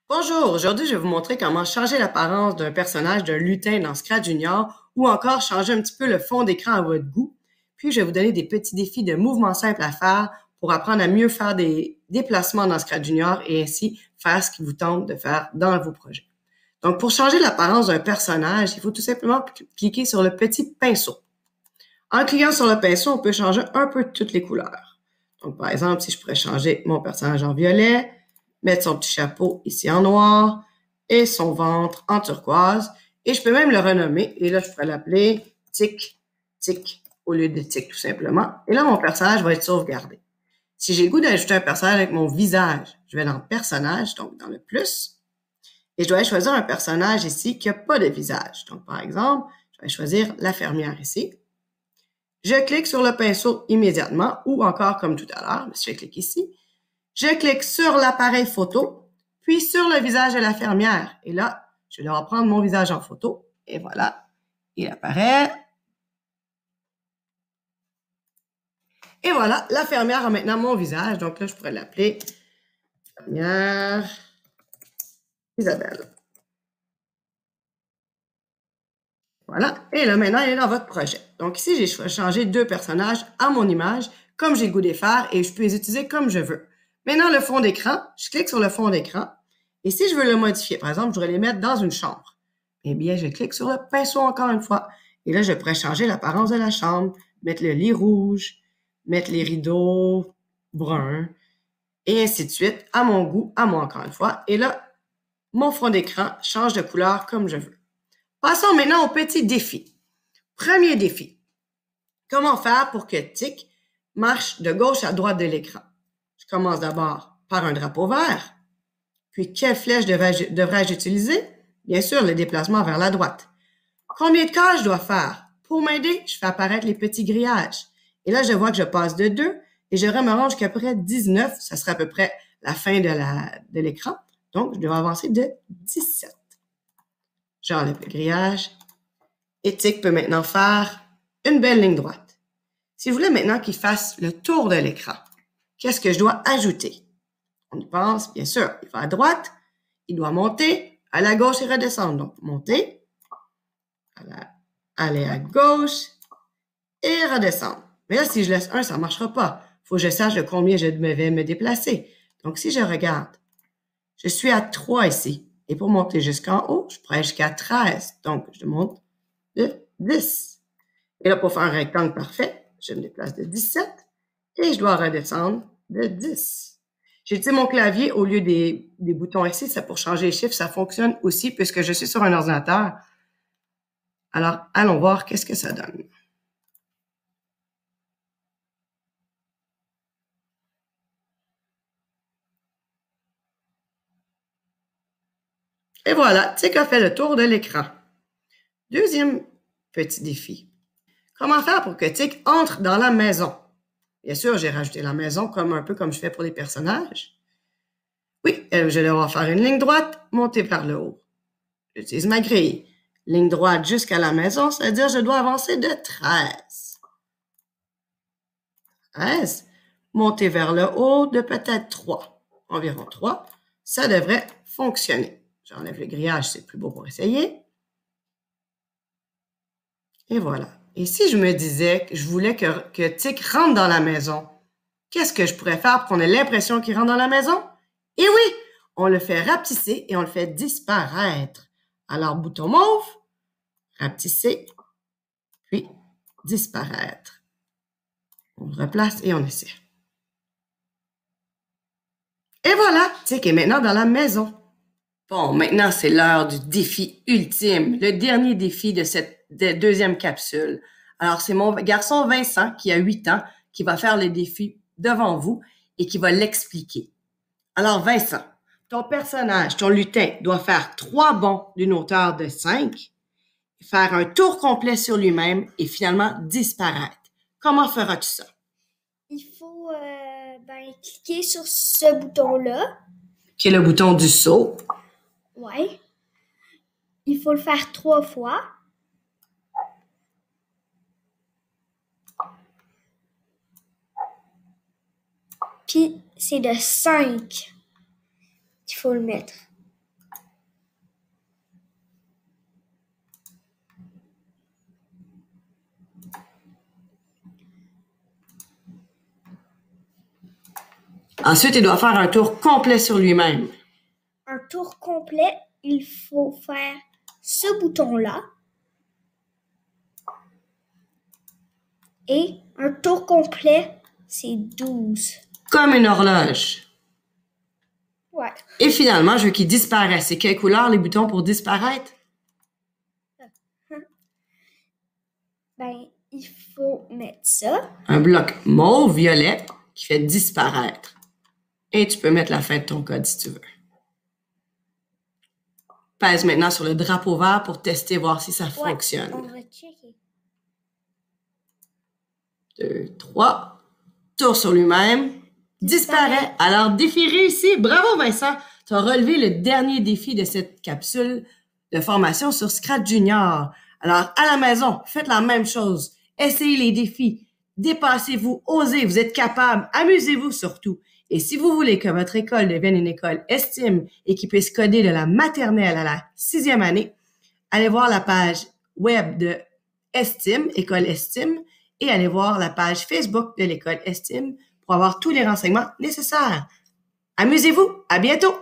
Bonjour, aujourd'hui je vais vous montrer comment changer l'apparence d'un personnage d'un lutin dans Scratch Junior ou encore changer un petit peu le fond d'écran à votre goût. Puis je vais vous donner des petits défis de mouvements simples à faire pour apprendre à mieux faire des déplacements dans Scratch Junior et ainsi faire ce qui vous tente de faire dans vos projets. Donc pour changer l'apparence d'un personnage, il faut tout simplement cliquer sur le petit pinceau. En cliquant sur le pinceau, on peut changer un peu toutes les couleurs. Donc par exemple, si je pourrais changer mon personnage en violet, mettre son petit chapeau ici en noir et son ventre en turquoise. Et je peux même le renommer. Et là, je pourrais l'appeler Tic, Tic au lieu de Tic tout simplement. Et là, mon personnage va être sauvegardé. Si j'ai le goût d'ajouter un personnage avec mon visage, je vais dans Personnage, donc dans le plus. Et je dois choisir un personnage ici qui n'a pas de visage. Donc, par exemple, je vais choisir la fermière ici. Je clique sur le pinceau immédiatement ou encore comme tout à l'heure, si je clique ici, je clique sur l'appareil photo, puis sur le visage de la fermière. Et là, je vais devoir prendre mon visage en photo. Et voilà, il apparaît. Et voilà, la fermière a maintenant mon visage. Donc là, je pourrais l'appeler fermière Isabelle. Voilà. Et là, maintenant, elle est dans votre projet. Donc ici, j'ai changé deux personnages à mon image, comme j'ai le goût de les faire, et je peux les utiliser comme je veux. Maintenant, le fond d'écran, je clique sur le fond d'écran. Et si je veux le modifier, par exemple, je voudrais les mettre dans une chambre. Eh bien, je clique sur le pinceau encore une fois. Et là, je pourrais changer l'apparence de la chambre, mettre le lit rouge, mettre les rideaux bruns, et ainsi de suite, à mon goût, à moi encore une fois. Et là, mon fond d'écran change de couleur comme je veux. Passons maintenant au petit défi. Premier défi. Comment faire pour que Tic marche de gauche à droite de l'écran? Je commence d'abord par un drapeau vert. Puis, quelle flèche devrais-je utiliser? Bien sûr, le déplacement vers la droite. Combien de cases je dois faire? Pour m'aider, je fais apparaître les petits grillages. Et là, je vois que je passe de 2 et je me rends jusqu'à peu près 19. Ça serait à peu près la fin de l'écran. Donc, je dois avancer de 17. J'enlève le grillage. Et Tic peut maintenant faire une belle ligne droite. Si je voulais maintenant qu'il fasse le tour de l'écran, qu'est-ce que je dois ajouter? On y pense, bien sûr, il va à droite, il doit monter, aller à gauche et redescendre. Donc, monter, aller à gauche et redescendre. Mais là, si je laisse un, ça ne marchera pas. Il faut que je sache de combien je vais me déplacer. Donc, si je regarde, je suis à 3 ici. Et pour monter jusqu'en haut, je pourrais jusqu'à 13. Donc, je monte de 10. Et là, pour faire un rectangle parfait, je me déplace de 17 et je dois redescendre de 10. J'ai utilisé mon clavier au lieu des boutons ici, c'est pour changer les chiffres. Ça fonctionne aussi puisque je suis sur un ordinateur. Alors, allons voir qu'est-ce que ça donne. Et voilà, Tic a fait le tour de l'écran. Deuxième petit défi. Comment faire pour que Tic entre dans la maison? Bien sûr, j'ai rajouté la maison un peu comme je fais pour les personnages. Oui, je vais devoir faire une ligne droite, monter vers le haut. J'utilise ma grille. Ligne droite jusqu'à la maison, c'est-à-dire que je dois avancer de 13. 13. Monter vers le haut de peut-être 3. Environ 3. Ça devrait fonctionner. J'enlève le grillage, c'est plus beau pour essayer. Et voilà. Et si je me disais que je voulais que Tic rentre dans la maison, qu'est-ce que je pourrais faire pour qu'on ait l'impression qu'il rentre dans la maison? Et oui, on le fait rapetisser et on le fait disparaître. Alors, bouton mauve, rapetisser, puis disparaître. On le replace et on essaie. Et voilà, Tic est maintenant dans la maison. Bon, maintenant c'est l'heure du défi ultime, le dernier défi de cette deuxième capsule. Alors, c'est mon garçon Vincent, qui a 8 ans, qui va faire le défi devant vous et qui va l'expliquer. Alors, Vincent, ton personnage, ton lutin, doit faire 3 bonds d'une hauteur de 5, faire un tour complet sur lui-même et finalement disparaître. Comment feras-tu ça? Il faut cliquer sur ce bouton-là. Qui est le bouton du saut. Ouais. Il faut le faire 3 fois. Puis c'est de 5 qu'il faut le mettre. Ensuite, il doit faire un tour complet sur lui-même. Un tour complet, il faut faire ce bouton-là. Et un tour complet, c'est 12. Comme une horloge. Ouais. Et finalement, je veux qu'il disparaisse. C'est quelle couleur les boutons pour disparaître? Ben, il faut mettre ça. Un bloc mauve-violet qui fait disparaître. Et tu peux mettre la fin de ton code si tu veux. Pèse maintenant sur le drapeau vert pour tester, voir si ça fonctionne. On va checker. 2, 3. Tour sur lui-même. Disparaît. Alors, défi réussi. Bravo, Vincent. Tu as relevé le dernier défi de cette capsule de formation sur Scratch Junior. Alors, à la maison, faites la même chose. Essayez les défis. Dépassez-vous. Osez. Vous êtes capable. Amusez-vous surtout. Et si vous voulez que votre école devienne une école estime et qui puisse coder de la maternelle à la 6e année, allez voir la page web de Estime, École Estime, et allez voir la page Facebook de l'école Estime pour avoir tous les renseignements nécessaires. Amusez-vous! À bientôt!